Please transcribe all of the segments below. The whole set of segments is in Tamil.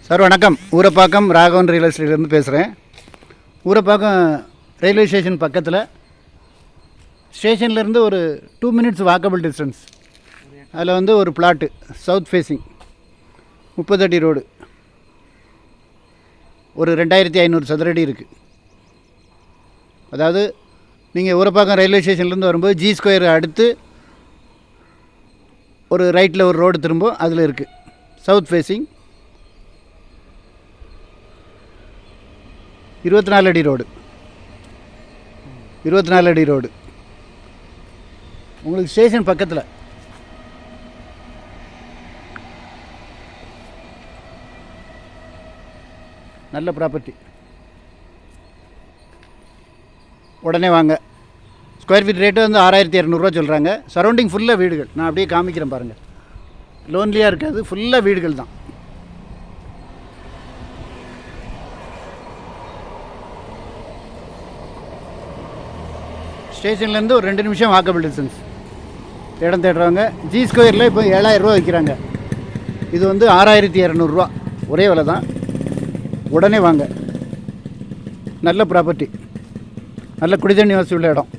சார் வணக்கம். ஊரப்பாக்கம் ராகவன் ரியல் எஸ்டேட்லேருந்து பேசுகிறேன். ஊரப்பாக்கம் ரயில்வே ஸ்டேஷன் பக்கத்தில், ஸ்டேஷன்லேருந்து ஒரு 2 minutes வாக்கபிள் டிஸ்டன்ஸ். அதில் ஒரு பிளாட்டு சவுத் ஃபேஸிங் 30 அடி ரோடு, ஒரு 2500 சதுரடி இருக்குது. அதாவது நீங்கள் ஊரப்பாக்கம் ரயில்வே ஸ்டேஷன்லேருந்து வரும்போது ஜி ஸ்கொயர் அடுத்து ஒரு ரைட்டில் ஒரு ரோடு திரும்பும், அதில் இருக்குது. சவுத் ஃபேஸிங் 24 அடி ரோடு. 24 அடி ரோடு உங்களுக்கு ஸ்டேஷன் பக்கத்தில். நல்ல ப்ராப்பர்ட்டி. உடனே வாங்க. ஸ்கொயர் ஃபீட் ரேட்டு 6200 சொல்கிறாங்க. சரௌண்டிங் ஃபுல்லாக வீடுகள். நான் அப்படியே காமிக்கிறேன் பாருங்கள். லோன்லியாக இருக்காது, ஃபுல்லாக வீடுகள் தான். ஸ்டேஷன்லேருந்து ஒரு 2 நிமிஷம் வாக்கபிள் டிஸ்டன்ஸ். இடம் தேடுறவங்க ஜி ஸ்கொயரில் இப்போ 7000 ரூபா வைக்கிறாங்க. இது 6200 ஒரே விலை தான். உடனே வாங்க. நல்ல ப்ராப்பர்ட்டி, நல்ல குடிதண்ணி வசதி உள்ள இடம்.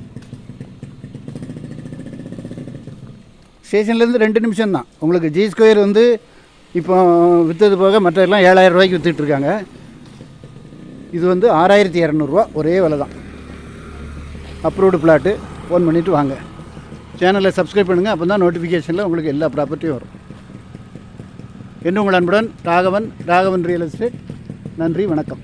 ஸ்டேஷன்லேருந்து 2 நிமிஷம் தான். உங்களுக்கு ஜி ஸ்கொயர் இப்போ விற்றது போக மற்றெல்லாம் 7000 ரூபாய்க்கு விற்றுட்ருக்காங்க. இது 6200 ஒரே விலை தான். Approved plot. ஃபோன் பண்ணிவிட்டு வாங்க. சேனலை சப்ஸ்கிரைப் பண்ணுங்கள். அப்போ தான் நோட்டிஃபிகேஷனில் உங்களுக்கு எல்லா ப்ராப்பர்ட்டியும் வரும். என்று உங்கள் அன்புடன் ராகவன் ரியல் எஸ்டேட். நன்றி, வணக்கம்.